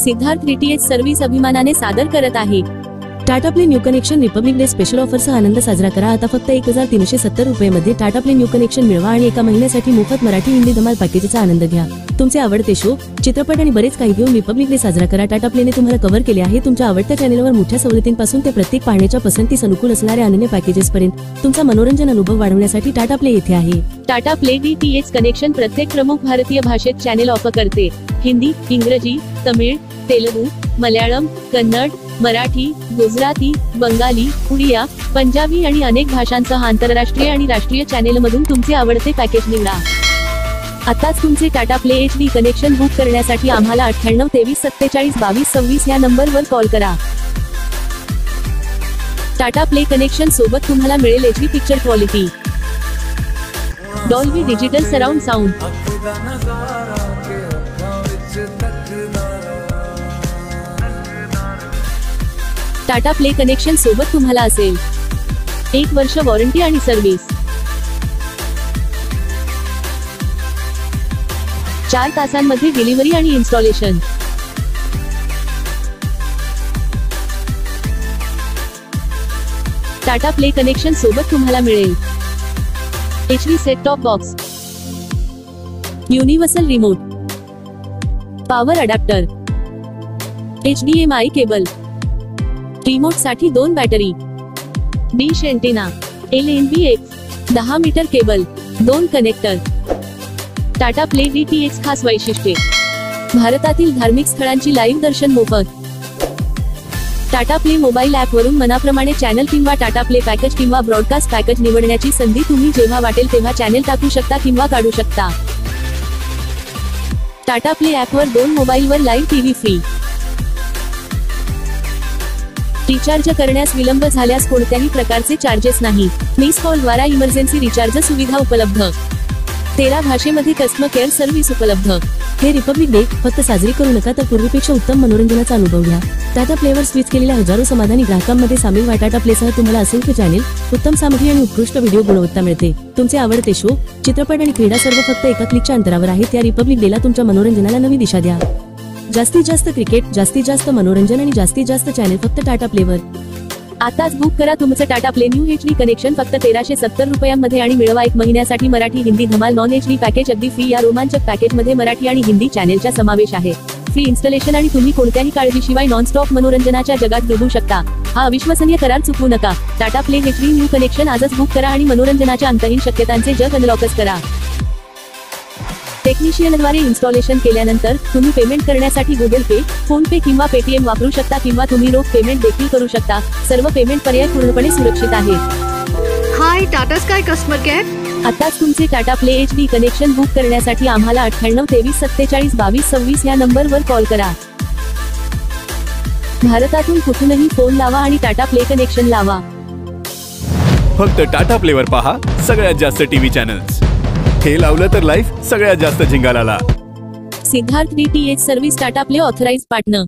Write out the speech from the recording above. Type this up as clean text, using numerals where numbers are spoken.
Siddharth DTH service अभिमानाने सादर करत आहे Tata play new connection republic day special ऑफरसह आनंद साजरा करा। आता फक्त 1370 रुपये टाटा प्ले न्यू कनेक्शन मिळवा आणि एका महिन्यासाठी मोफत मराठी हिंदी धमाल पॅकेजचा आनंद घ्या। तुमचे आवडते शो, चित्रपट आणि बरेच काही घेऊन रिपब्लिक डे साजरा करा। टाटा प्लेने तुम्हाला कव्हर केले आहे तुमच्या आवडत्या चॅनेलवर मोठ्या सवलतींपासून ते प्रत्येक पाहण्याच्या पसंतीस अनुकूल असणाऱ्या अनन्य पॅकेजेस पर्यंत तुमचा मनोरंजन अनुभव वाढवण्यासाठी टाटा प्ले येथे आहे। टाटा प्ले डीटीएच कनेक्शन प्रत्येक प्रमुख भारतीय भाषेत चॅनेल ऑफर करते। हिंदी, इंग्रजी, तमिळ, तेलुगू, मल्याळम, कन्नड, मराठी, गुजराती, बंगाली, उडिया, पंजाबी आणि अनेक भाषांसह आंतरराष्ट्रीय आणि राष्ट्रीय चॅनेलमधून तुमचे आवडते पॅकेज निवडा। आताच तुमचे Tata play HD connection book करण्यासाठी आम्हाला 98 23 47 22 26 या नंबरवर कॉल करा। टाटा प्ले कनेक्शन सोबत तुम्हाला मिळेल HD picture quality, Dolby digital surround sound, Tata play connection सोबत तुम्हाला असेल 1 वर्ष वॉरंटी आणि सर्व्हिस, 4 तासांमध्ये डिलिव्हरी आणि इन्स्टॉलेशन। टाटा प्ले कनेक्शन सोबत तुम्हाला मिळेल HD set top box, universal remote, power adapter, HDMI cable, remote साठी 2 battery, dish antenna, LNBX 10 metre cable, 2 connector. Tata play DTH खास वैशिष्ट्ये: भारतातील धार्मिक स्थळांची लाईव्ह दर्शन मोफत। टाटा प्ले मोबाईल ऍप वरून मनाप्रमाणे चॅनल किंवा टाटा प्ले पॅकेज किंवा ब्रॉडकास्ट पॅकेज निवडण्याची संधी, तुम्ही जेव्हा वाटेल तेव्हा चॅनल टाकू शकता किंवा काढू शकता। टाटा प्ले ऍप वर 2 मोबाईलवर लाईव्ह टीव्ही फ्री। रिचार्ज करण्यास विलंब झाल्यास कोणत्याही प्रकारचे चार्जेस नाही। मिस कॉल द्वारा इमर्जन्सी रिचार्ज सुविधा उपलब्ध। 13 भाषेमध्ये कस्टमर केअर सर्व्हिस उपलब्ध। हे रिपब्लिक डे फक्त साजरी करू नका तर पूर्वीपेक्षा उत्तम मनोरंजनाचा अनुभव घ्या। टाटा प्लेवर स्विच केलेल्या हजारो समाधानी ग्राहकांमध्ये सामील व्हा। टाटा प्लेसह तुम्हाला असंख्य चॅनेल, उत्तम सामग्री आणि उत्कृष्ट व्हिडिओ गुणवत्ता मिळते। तुमचे आवडते शो, चित्रपट आणि क्रीडा सर्व फक्त एका क्लिकच्या अंतरावर आहेत। या रिपब्लिक डेला तुमच्या मनोरंजनाला नवी दिशा द्या। जास्तीत जास्त क्रिकेट, जास्तीत जास्त मनोरंजन आणि जास्तीत जास्त चॅनेल फक्त टाटा प्लेवर। आताच बुक करा तुमचं Tata play new HD connection फक्त 1370 रुपयांमध्ये आणि मिळवा 1 महिन्यासाठी मराठी हिंदी धमाल नॉन HD पॅकेज अगदी फ्री। या रोमांचक पॅकेज मध्ये मराठी आणि हिंदी चॅनेलचा समावेश आहे। फ्री इन्स्टॉलेशन आणि तुम्ही कोणत्याही काळजीशिवाय नॉनस्टॉप मनोरंजनाच्या जगात डुबू शकता। हा अविश्वसनीय करार चुकवू नका। Tata play HD new connection आजच बुक करा आणि मनोरंजनाच्या अंतहीन शक्यतांचे जग अनलॉकच करा। टेक्निशियनद्वारे इन्स्टॉलेशन केल्यानंतर तुम्ही पेमेंट करण्यासाठी गुगल पे, फोन पे किंवा पेटीएम वापरू शकता किंवा तुम्ही रोख पेमेंट देखील करू शकता। सर्व पेमेंट पर्याय पूर्णपणे सुरक्षित आहेत। हाय टाटा स्काय कस्टमर केअर। आताच तुमचे Tata play HD connection book करण्यासाठी आम्हाला 98 23 47 22 26 या नंबरवर कॉल करा। भारतातून कुठूनही फोन लावा आणि टाटा प्ले कनेक्शन लावा। फक्त टाटा प्लेवर पहा सगळ्यात जास्त टीव्ही चॅनल्स। हे लावलं तर लाईफ सगळ्यात जास्त झिंगालाला। Siddharth DTH service Tata play authorised partner.